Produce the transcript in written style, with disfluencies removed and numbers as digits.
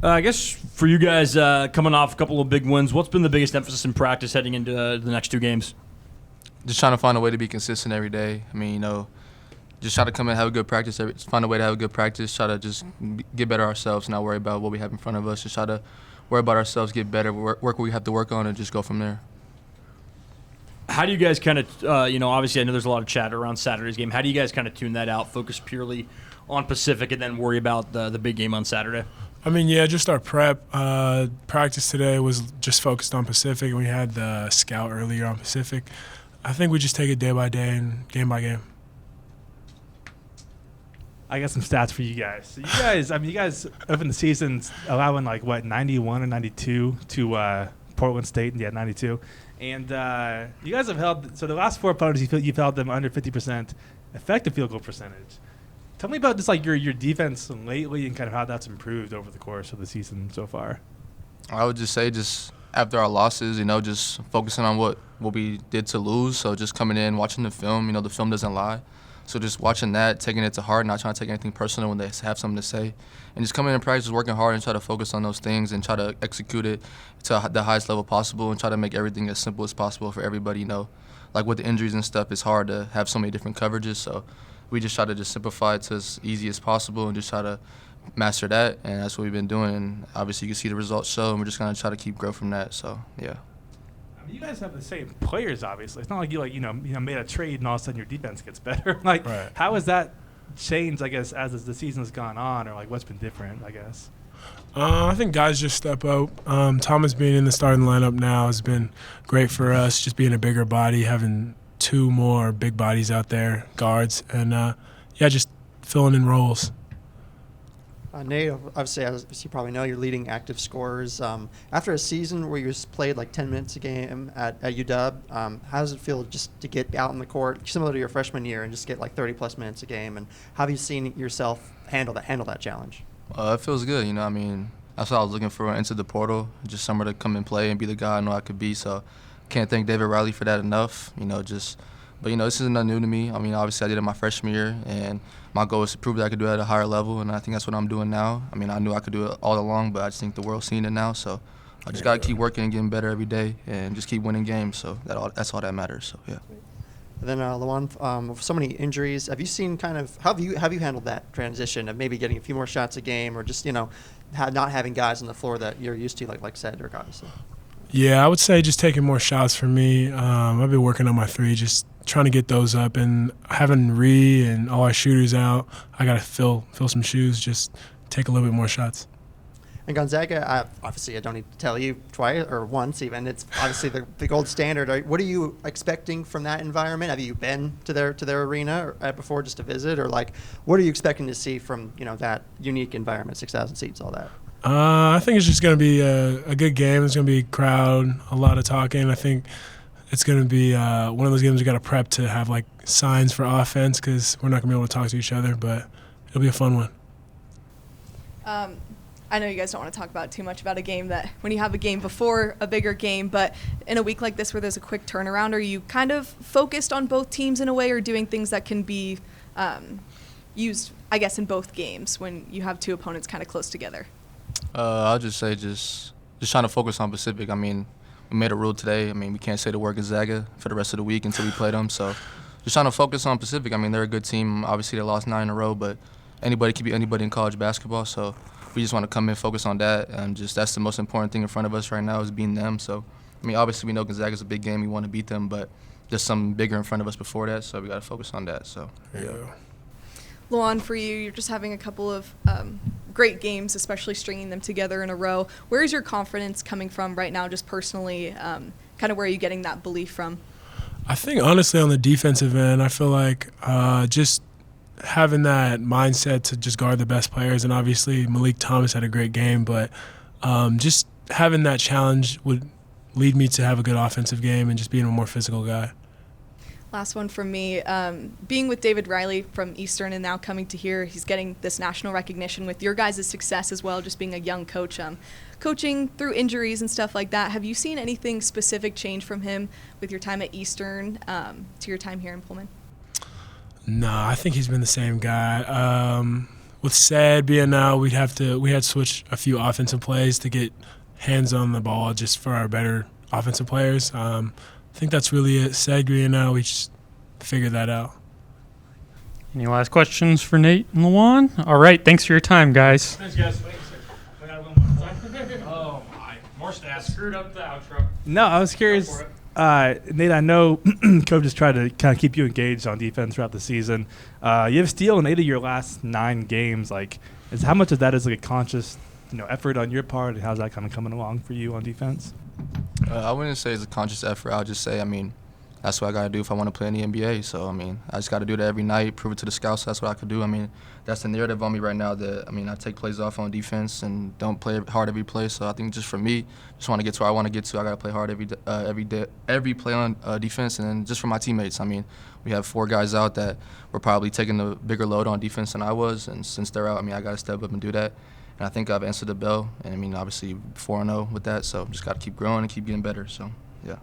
I guess for you guys coming off a couple of big wins, what's been the biggest emphasis in practice heading into the next two games? Just trying to find a way to be consistent every day. I mean, just try to come in and have a good practice. Find a way to have a good practice. Try to just get better ourselves, not worry about what we have in front of us. Just try to worry about ourselves, get better, work what we have to work on, and just go from there. How do you guys kind of, obviously I know there's a lot of chatter around Saturday's game. How do you guys kind of tune that out, focus purely on Pacific, and then worry about the big game on Saturday? I mean, yeah, just our prep. Practice today was just focused on Pacific. We had the scout earlier on Pacific. I think we just take it day by day and game by game. I got some stats for you guys. So you guys opened the season allowing 91 or 92 to Portland State, and 92. And you guys have held, so the last four opponents, you've held them under 50% effective field goal percentage. Tell me about just your defense lately and kind of how that's improved over the course of the season so far. I would just say after our losses, just focusing on what we did to lose. So just coming in, watching the film, the film doesn't lie. So just watching that, taking it to heart, not trying to take anything personal when they have something to say. And just coming in and practice, working hard and try to focus on those things and try to execute it to the highest level possible and try to make everything as simple as possible for everybody. Like with the injuries and stuff, it's hard to have so many different coverages. So we just try to just simplify it to as easy as possible and just try to master that. And that's what we've been doing. And obviously you can see the results show, and we're just going to try to keep growing from that. So, yeah. You guys have the same players, obviously. It's not like you made a trade and all of a sudden your defense gets better. Right. How has that changed, I guess, as the season has gone on, or what's been different, I guess? I think guys just step up. Thomas being in the starting lineup now has been great for us, just being a bigger body, having two more big bodies out there, guards, and just filling in roles. Nate, obviously, as you probably know, you're leading active scorers. After a season where you just played 10 minutes a game at UW, how does it feel just to get out on the court, similar to your freshman year, and just get 30-plus minutes a game? And how have you seen yourself handle that challenge? It feels good. That's what I was looking for into the portal, just somewhere to come and play and be the guy I know I could be. So can't thank David Riley for that enough. But this isn't nothing new to me. I mean, obviously I did it my freshman year, and my goal is to prove that I could do it at a higher level, and I think that's what I'm doing now. I mean, I knew I could do it all along, but I just think the world's seeing it now. So I just got to keep working and getting better every day and just keep winning games. So that's all that matters. So, yeah. And then, LeJuan, with so many injuries, have you seen how have you handled that transition of maybe getting a few more shots a game, or just, not having guys on the floor that you're used to, like Cedric, obviously? Yeah, I would say just taking more shots for me. I've been working on my three, just trying to get those up, and having Ree and all our shooters out, I got to fill some shoes, just take a little bit more shots. And Gonzaga, obviously I don't need to tell you twice or once even, it's obviously the gold standard. What are you expecting from that environment? Have you been to their arena before just to visit, or what are you expecting to see from that unique environment, 6,000 seats, all that? I think it's just going to be a good game. It's going to be a crowd, a lot of talking. I think it's going to be one of those games we got to prep to have signs for offense, because we're not going to be able to talk to each other, but it'll be a fun one. I know you guys don't want to talk about too much about a game that when you have a game before a bigger game, but in a week like this where there's a quick turnaround, are you kind of focused on both teams in a way, or doing things that can be used, I guess, in both games when you have two opponents kind of close together? I'll just say just trying to focus on Pacific. I mean, we made a rule today. I mean, we can't say the word Gonzaga for the rest of the week until we play them. So just trying to focus on Pacific. I mean, they're a good team. Obviously, they lost 9 in a row, but anybody can beat anybody in college basketball. So we just want to come in, focus on that, and that's the most important thing in front of us right now is beating them. So, I mean, obviously we know Gonzaga's a big game. We want to beat them, but there's something bigger in front of us before that, so we got to focus on that. So, yeah. LeJuan, for you, you're just having a couple of great games, especially stringing them together in a row. Where is your confidence coming from right now, just personally? Kind of where are you getting that belief from? I think, honestly, on the defensive end, I feel like just having that mindset to just guard the best players, and obviously Malik Thomas had a great game, but just having that challenge would lead me to have a good offensive game and just being a more physical guy. Last one from me. Being with David Riley from Eastern and now coming to here, he's getting this national recognition with your guys' success as well, just being a young coach. Coaching through injuries and stuff like that, have you seen anything specific change from him with your time at Eastern to your time here in Pullman? No, I think he's been the same guy. with Sad being out, we had to switch a few offensive plays to get hands on the ball just for our better offensive players. I think that's really it. Sad being out, we just figured that out. Any last questions for Nate and LeJuan? All right, thanks for your time, guys. Thanks, guys. Oh, my. More stats. Screwed up the outro. No, I was curious. Nate, I know Coach has tried to kind of keep you engaged on defense throughout the season. You have steal in 8 of your last 9 games. Like, how much of that is like a conscious, effort on your part, and how's that kind of coming along for you on defense? I wouldn't say it's a conscious effort. I'll just say, that's what I got to do if I want to play in the NBA. So, I just got to do that every night, prove it to the scouts. That's what I could do. That's the narrative on me right now that, I take plays off on defense and don't play hard every play. So I think just for me, just want to get to where I want to get to. I got to play hard every day, every play on defense. And then just for my teammates, we have 4 guys out that were probably taking the bigger load on defense than I was. And since they're out, I got to step up and do that. And I think I've answered the bell. And, obviously 4-0 with that. So just got to keep growing and keep getting better. So, yeah.